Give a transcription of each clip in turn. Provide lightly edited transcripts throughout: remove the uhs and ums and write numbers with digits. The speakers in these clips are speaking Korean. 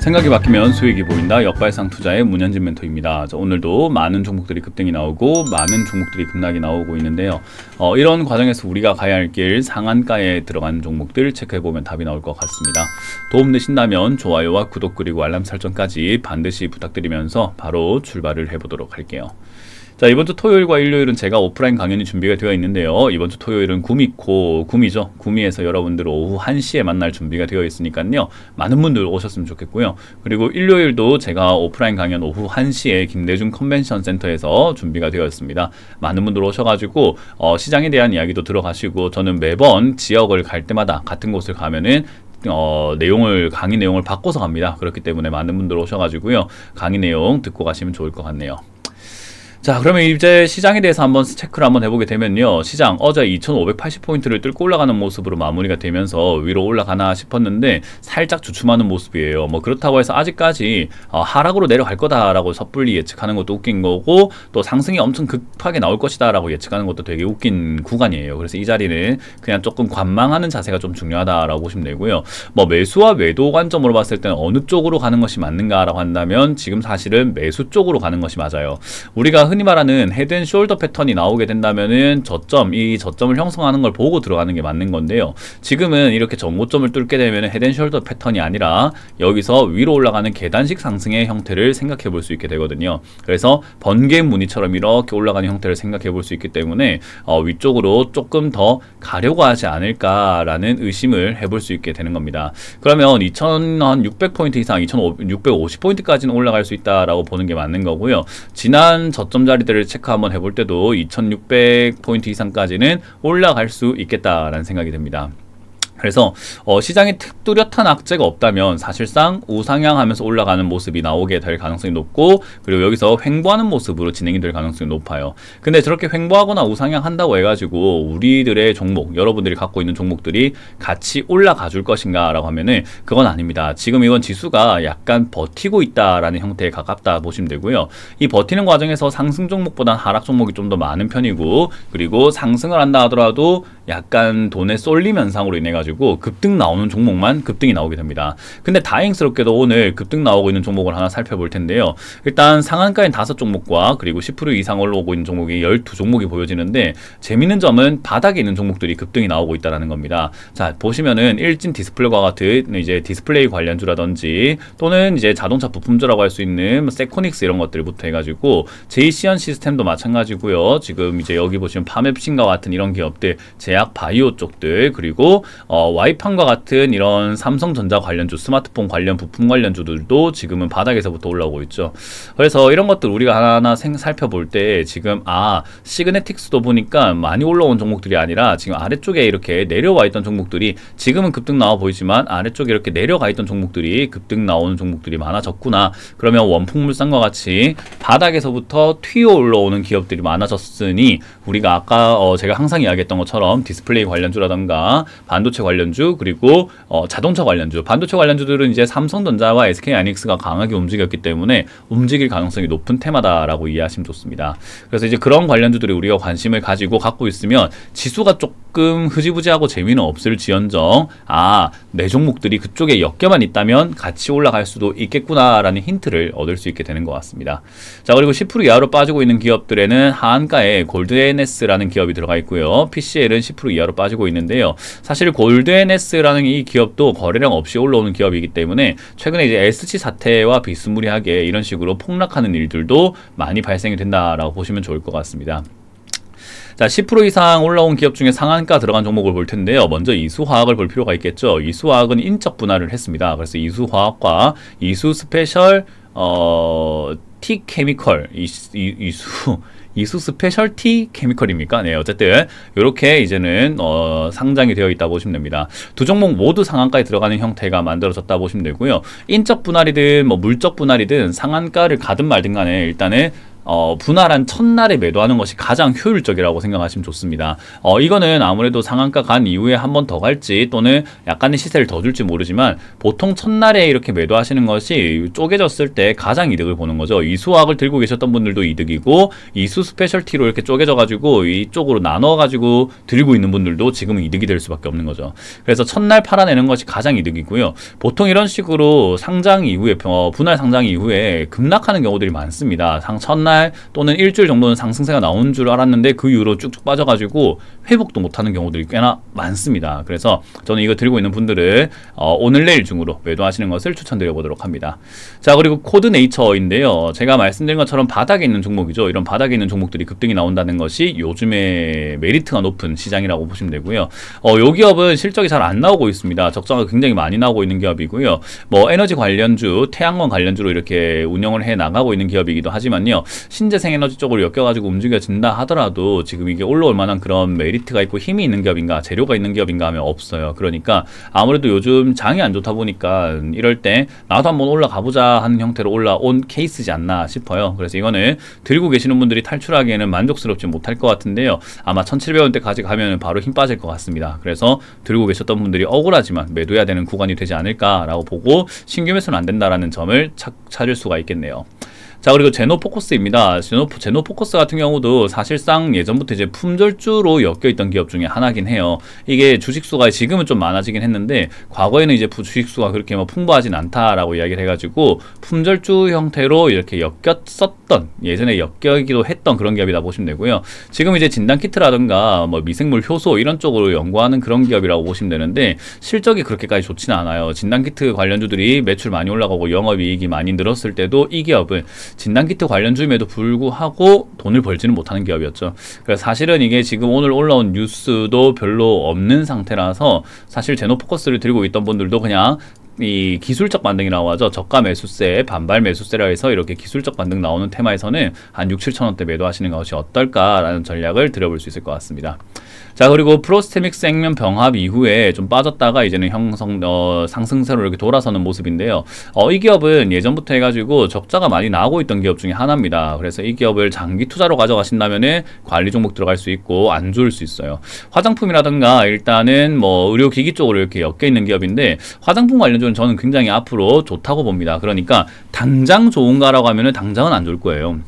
생각이 바뀌면 수익이 보인다. 역발상 투자의 문현진 멘토입니다. 오늘도 많은 종목들이 급등이 나오고 많은 종목들이 급락이 나오고 있는데요. 이런 과정에서 우리가 가야 할 길 상한가에 들어간 종목들 체크해보면 답이 나올 것 같습니다. 도움 되신다면 좋아요와 구독 그리고 알람 설정까지 반드시 부탁드리면서 바로 출발을 해보도록 할게요. 자, 이번주 토요일과 일요일은 제가 오프라인 강연이 준비가 되어 있는데요. 이번주 토요일은 구미죠. 구미에서 여러분들 오후 1시에 만날 준비가 되어 있으니까요. 많은 분들 오셨으면 좋겠고요. 그리고 일요일도 제가 오프라인 강연 오후 1시에 김대중 컨벤션 센터에서 준비가 되어 있습니다. 많은 분들 오셔가지고 시장에 대한 이야기도 들어가시고, 저는 매번 지역을 갈 때마다 같은 곳을 가면은 강의 내용을 바꿔서 갑니다. 그렇기 때문에 많은 분들 오셔가지고요. 강의 내용 듣고 가시면 좋을 것 같네요. 자, 그러면 이제 시장에 대해서 한번 체크를 한번 해보게 되면요. 시장 어제 2580포인트를 뚫고 올라가는 모습으로 마무리가 되면서 위로 올라가나 싶었는데 살짝 주춤하는 모습이에요. 뭐 그렇다고 해서 아직까지 하락으로 내려갈 거다라고 섣불리 예측하는 것도 웃긴 거고, 또 상승이 엄청 급하게 나올 것이다 라고 예측하는 것도 되게 웃긴 구간이에요. 그래서 이 자리는 그냥 조금 관망하는 자세가 좀 중요하다라고 보시면 되고요. 뭐 매수와 매도 관점으로 봤을 때는 어느 쪽으로 가는 것이 맞는가라고 한다면 지금 사실은 매수 쪽으로 가는 것이 맞아요. 우리가 흔히 말하는 헤드앤숄더 패턴이 나오게 된다면은 이 저점을 형성하는 걸 보고 들어가는 게 맞는 건데요. 지금은 이렇게 전고점을 뚫게 되면 헤드앤숄더 패턴이 아니라 여기서 위로 올라가는 계단식 상승의 형태를 생각해 볼 수 있게 되거든요. 그래서 번개 무늬처럼 이렇게 올라가는 형태를 생각해 볼 수 있기 때문에 위쪽으로 조금 더 가려고 하지 않을까라는 의심을 해볼 수 있게 되는 겁니다. 그러면 2600포인트 이상 2650포인트까지는 올라갈 수 있다라고 보는 게 맞는 거고요. 지난 저점 자리들을 체크 한번 해볼 때도 2600포인트 이상까지는 올라갈 수 있겠다라는 생각이 듭니다. 그래서 시장에 뚜렷한 악재가 없다면 사실상 우상향하면서 올라가는 모습이 나오게 될 가능성이 높고, 그리고 여기서 횡보하는 모습으로 진행이 될 가능성이 높아요. 근데 저렇게 횡보하거나 우상향한다고 해가지고 우리들의 종목, 여러분들이 갖고 있는 종목들이 같이 올라가 줄 것인가 라고 하면은 그건 아닙니다. 지금 이건 지수가 약간 버티고 있다라는 형태에 가깝다 보시면 되고요. 이 버티는 과정에서 상승 종목보다 하락 종목이 좀 더 많은 편이고, 그리고 상승을 한다 하더라도 약간 돈의 쏠림 현상으로 인해 가지고 급등 나오는 종목만 급등이 나오게 됩니다. 근데 다행스럽게도 오늘 급등 나오고 있는 종목을 하나 살펴볼 텐데요. 일단 상한가인 5종목과 그리고 10% 이상 올라오고 있는 종목이 12종목이 보여지는데, 재밌는 점은 바닥에 있는 종목들이 급등이 나오고 있다는 겁니다. 자, 보시면은 일진 디스플레이와 같은 이제 디스플레이 관련주라든지, 또는 이제 자동차 부품주라고 할 수 있는 세코닉스 이런 것들부터 해가지고 제이시언 시스템도 마찬가지고요. 지금 이제 여기 보시면 파맵신과 같은 이런 기업들, 제약 바이오 쪽들, 그리고 와이판과 같은 이런 삼성전자 관련주, 스마트폰 관련 부품 관련주들도 지금은 바닥에서부터 올라오고 있죠. 그래서 이런 것들 우리가 하나하나 살펴볼 때 지금 시그네틱스도 보니까 많이 올라온 종목들이 아니라 지금 아래쪽에 이렇게 내려와 있던 종목들이 지금은 급등 나와 보이지만 아래쪽에 이렇게 내려가 있던 종목들이 급등 나오는 종목들이 많아졌구나. 그러면 원풍물산과 같이 바닥에서부터 튀어 올라오는 기업들이 많아졌으니 우리가 아까 제가 항상 이야기했던 것처럼 디스플레이 관련주라던가 반도체 관련주, 그리고 자동차 관련주, 반도체 관련주들은 이제 삼성전자와 SK하이닉스가 강하게 움직였기 때문에 움직일 가능성이 높은 테마다라고 이해하시면 좋습니다. 그래서 이제 그런 관련주들이 우리가 관심을 가지고 갖고 있으면 지수가 조금 흐지부지하고 재미는 없을지언정 내 종목들이 그쪽에 엮여만 있다면 같이 올라갈 수도 있겠구나라는 힌트를 얻을 수 있게 되는 것 같습니다. 자, 그리고 10% 이하로 빠지고 있는 기업들에는 하한가에 골드NS라는 기업이 들어가 있고요. PCL은 10% 이하로 빠지고 있는데요. 사실 골드NS라는 이 기업도 거래량 없이 올라오는 기업이기 때문에 최근에 이제 SC 사태와 비스무리하게 이런 식으로 폭락하는 일들도 많이 발생이 된다라고 보시면 좋을 것 같습니다. 자, 10% 이상 올라온 기업 중에 상한가 들어간 종목을 볼 텐데요. 먼저 이수화학을 볼 필요가 있겠죠. 이수화학은 인적 분할을 했습니다. 그래서 이수화학과 이수스페셜 T케미컬, 이수 스페셜티 케미컬입니까? 네, 어쨌든 이렇게 이제는 상장이 되어 있다 보시면 됩니다. 두 종목 모두 상한가에 들어가는 형태가 만들어졌다 보시면 되고요. 인적 분할이든 물적 분할이든 상한가를 가든 말든 간에 일단은 분할한 첫날에 매도하는 것이 가장 효율적이라고 생각하시면 좋습니다. 이거는 아무래도 상한가 간 이후에 한 번 더 갈지 또는 약간의 시세를 더 줄지 모르지만 보통 첫날에 이렇게 매도하시는 것이 쪼개졌을 때 가장 이득을 보는 거죠. 이수학을 들고 계셨던 분들도 이득이고 이수 스페셜티로 이렇게 쪼개져 가지고 이쪽으로 나눠 가지고 들고 있는 분들도 지금은 이득이 될 수밖에 없는 거죠. 그래서 첫날 팔아내는 것이 가장 이득이고요. 보통 이런 식으로 상장 이후에 분할 상장 이후에 급락하는 경우들이 많습니다. 첫날 또는 일주일 정도는 상승세가 나온 줄 알았는데 그 이후로 쭉쭉 빠져가지고 회복도 못하는 경우들이 꽤나 많습니다. 그래서 저는 이거 들고 있는 분들은 오늘 내일 중으로 매도하시는 것을 추천드려 보도록 합니다. 자, 그리고 코드네이처인데요. 제가 말씀드린 것처럼 바닥에 있는 종목이죠. 이런 바닥에 있는 종목들이 급등이 나온다는 것이 요즘에 메리트가 높은 시장이라고 보시면 되고요. 요 기업은 실적이 잘 안 나오고 있습니다. 적자가 굉장히 많이 나오고 있는 기업이고요. 뭐 에너지 관련주, 태양광 관련주로 이렇게 운영을 해 나가고 있는 기업이기도 하지만요. 신재생 에너지 쪽으로 엮여가지고 움직여진다 하더라도 지금 이게 올라올 만한 그런 메리트가 있고 힘이 있는 기업인가, 재료가 있는 기업인가 하면 없어요. 그러니까 아무래도 요즘 장이 안 좋다 보니까 이럴 때 나도 한번 올라가보자 하는 형태로 올라온 케이스지 않나 싶어요. 그래서 이거는 들고 계시는 분들이 탈출하기에는 만족스럽지 못할 것 같은데요. 아마 1700원대까지 가면 바로 힘 빠질 것 같습니다. 그래서 들고 계셨던 분들이 억울하지만 매도해야 되는 구간이 되지 않을까라고 보고 신규 매수는 안 된다라는 점을 찾을 수가 있겠네요. 자, 그리고 제노포커스입니다. 제노포커스 같은 경우도 사실상 예전부터 이제 품절주로 엮여있던 기업 중에 하나긴 해요. 이게 주식수가 지금은 좀 많아지긴 했는데 과거에는 이제 주식수가 그렇게 뭐 풍부하진 않다라고 이야기를 해가지고 품절주 형태로 이렇게 엮였었던, 예전에 엮이기도 했던 그런 기업이다 보시면 되고요. 지금 이제 진단키트라든가 뭐 미생물 효소 이런 쪽으로 연구하는 그런 기업이라고 보시면 되는데 실적이 그렇게까지 좋지는 않아요. 진단키트 관련주들이 매출 많이 올라가고 영업이익이 많이 늘었을 때도 이 기업은 진단키트 관련주임에도 불구하고 돈을 벌지는 못하는 기업이었죠. 그래서 사실은 이게 지금 오늘 올라온 뉴스도 별로 없는 상태라서 사실 제노포커스를 들고 있던 분들도 그냥 이 기술적 반등이라고 하죠. 저가 매수세, 반발 매수세라 해서 이렇게 기술적 반등 나오는 테마에서는 한 6, 7천원대 매도하시는 것이 어떨까라는 전략을 들여볼 수 있을 것 같습니다. 자, 그리고 프로스테믹스 액면 병합 이후에 좀 빠졌다가 이제는 상승세로 이렇게 돌아서는 모습인데요. 이 기업은 예전부터 해가지고 적자가 많이 나오고 있던 기업 중에 하나입니다. 그래서 이 기업을 장기 투자로 가져가신다면은 관리 종목 들어갈 수 있고 안 좋을 수 있어요. 화장품이라든가 일단은 뭐 의료기기 쪽으로 이렇게 엮여 있는 기업인데 화장품 관련주는 저는 굉장히 앞으로 좋다고 봅니다. 그러니까 당장 좋은가라고 하면은 당장은 안 좋을 거예요.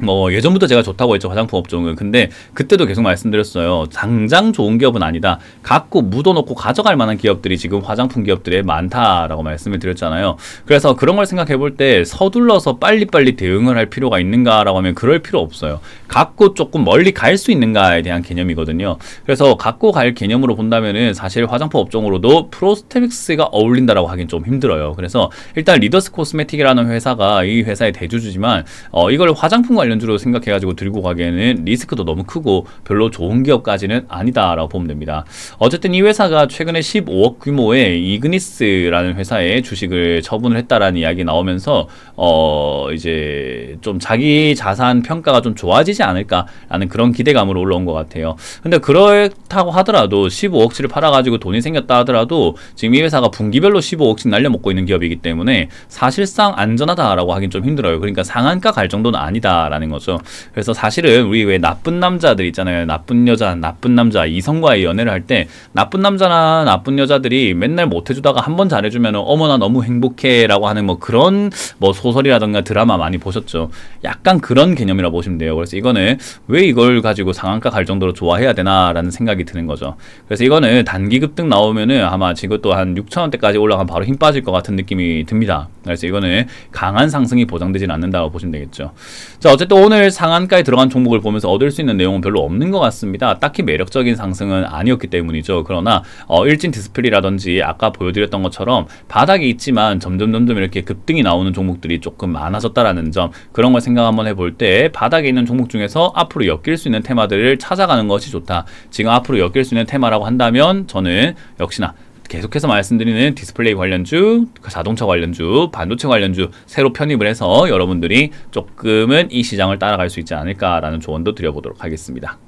뭐 예전부터 제가 좋다고 했죠, 화장품 업종은. 근데 그때도 계속 말씀드렸어요. 당장 좋은 기업은 아니다. 갖고 묻어놓고 가져갈 만한 기업들이 지금 화장품 기업들에 많다라고 말씀을 드렸잖아요. 그래서 그런 걸 생각해 볼 때 서둘러서 빨리빨리 대응을 할 필요가 있는가라고 하면 그럴 필요 없어요. 갖고 조금 멀리 갈 수 있는가에 대한 개념이거든요. 그래서 갖고 갈 개념으로 본다면은 사실 화장품 업종으로도 프로스테믹스가 어울린다라고 하긴 좀 힘들어요. 그래서 일단 리더스 코스메틱이라는 회사가 이 회사의 대주주지만 이걸 화장품 관련주로 생각해가지고 들고 가기에는 리스크도 너무 크고 별로 좋은 기업까지는 아니다라고 보면 됩니다. 어쨌든 이 회사가 최근에 15억 규모의 이그니스라는 회사에 주식을 처분을 했다라는 이야기 나오면서 이제 좀 자기 자산 평가가 좀 좋아지지 않을까라는 그런 기대감으로 올라온 것 같아요. 근데 그렇다고 하더라도 15억치를 팔아가지고 돈이 생겼다 하더라도 지금 이 회사가 분기별로 15억씩 날려먹고 있는 기업이기 때문에 사실상 안전하다라고 하긴 좀 힘들어요. 그러니까 상한가 갈 정도는 아니다라는 거죠. 그래서 사실은 우리 왜 나쁜 남자들 있잖아요. 나쁜 여자, 나쁜 남자, 이성과의 연애를 할 때 나쁜 남자나 나쁜 여자들이 맨날 못해주다가 한 번 잘해주면 어머나 너무 행복해라고 하는 뭐 그런 뭐 소설이라든가 드라마 많이 보셨죠. 약간 그런 개념이라고 보시면 돼요. 그래서 이거는 왜 이걸 가지고 상한가 갈 정도로 좋아해야 되나라는 생각이 드는 거죠. 그래서 이거는 단기 급등 나오면은 아마 지금도 한 6천원대까지 올라가면 바로 힘 빠질 것 같은 느낌이 듭니다. 그래서 이거는 강한 상승이 보장되지는 않는다고 보시면 되겠죠. 자, 어쨌든 오늘 상한가에 들어간 종목을 보면서 얻을 수 있는 내용은 별로 없는 것 같습니다. 딱히 매력적인 상승은 아니었기 때문이죠. 그러나 일진 디스플레이라든지 아까 보여드렸던 것처럼 바닥에 있지만 점점 이렇게 급등이 나오는 종목들이 조금 많아졌다라는 점, 그런 걸 생각 한번 해볼 때 바닥에 있는 종목 중에서 앞으로 엮일 수 있는 테마들을 찾아가는 것이 좋다. 지금 앞으로 엮일 수 있는 테마라고 한다면 저는 역시나 계속해서 말씀드리는 디스플레이 관련주, 자동차 관련주, 반도체 관련주 새로 편입을 해서 여러분들이 조금은 이 시장을 따라갈 수 있지 않을까라는 조언도 드려보도록 하겠습니다.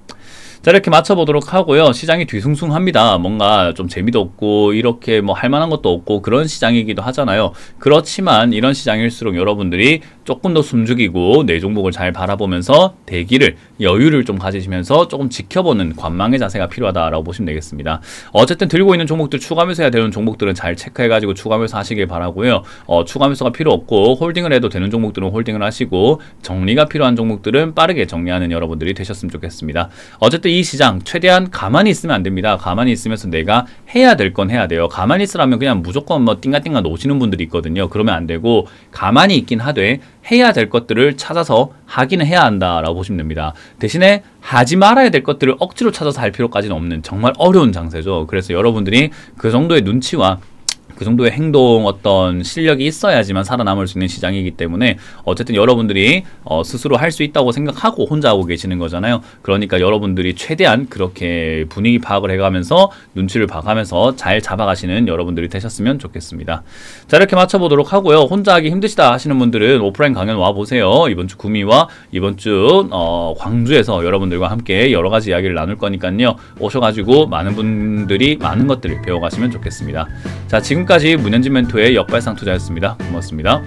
자, 이렇게 맞춰보도록 하고요. 시장이 뒤숭숭합니다. 뭔가 좀 재미도 없고 이렇게 뭐 할 만한 것도 없고 그런 시장이기도 하잖아요. 그렇지만 이런 시장일수록 여러분들이 조금 더 숨죽이고 내 종목을 잘 바라보면서 대기를, 여유를 좀 가지시면서 조금 지켜보는 관망의 자세가 필요하다라고 보시면 되겠습니다. 어쨌든 들고 있는 종목들, 추가 매수해야 되는 종목들은 잘 체크해가지고 추가 매수 하시길 바라고요. 추가 매수가 필요 없고 홀딩을 해도 되는 종목들은 홀딩을 하시고 정리가 필요한 종목들은 빠르게 정리하는 여러분들이 되셨으면 좋겠습니다. 어쨌든 이 시장 최대한 가만히 있으면 안 됩니다. 가만히 있으면서 내가 해야 될 건 해야 돼요. 가만히 있으라면 그냥 무조건 뭐 띵가띵가 놓으시는 분들이 있거든요. 그러면 안 되고 가만히 있긴 하되 해야 될 것들을 찾아서 하기는 해야 한다라고 보시면 됩니다. 대신에 하지 말아야 될 것들을 억지로 찾아서 할 필요까지는 없는 정말 어려운 장세죠. 그래서 여러분들이 그 정도의 눈치와 그 정도의 행동, 어떤 실력이 있어야지만 살아남을 수 있는 시장이기 때문에 어쨌든 여러분들이 스스로 할 수 있다고 생각하고 혼자 하고 계시는 거잖아요. 그러니까 여러분들이 최대한 그렇게 분위기 파악을 해가면서 눈치를 봐가면서 잘 잡아가시는 여러분들이 되셨으면 좋겠습니다. 자, 이렇게 맞춰보도록 하고요. 혼자 하기 힘드시다 하시는 분들은 오프라인 강연 와보세요. 이번 주 구미와 이번 주 광주에서 여러분들과 함께 여러 가지 이야기를 나눌 거니까요. 오셔가지고 많은 분들이 많은 것들을 배워가시면 좋겠습니다. 자, 지금까지 문현진 멘토의 역발상 투자였습니다. 고맙습니다.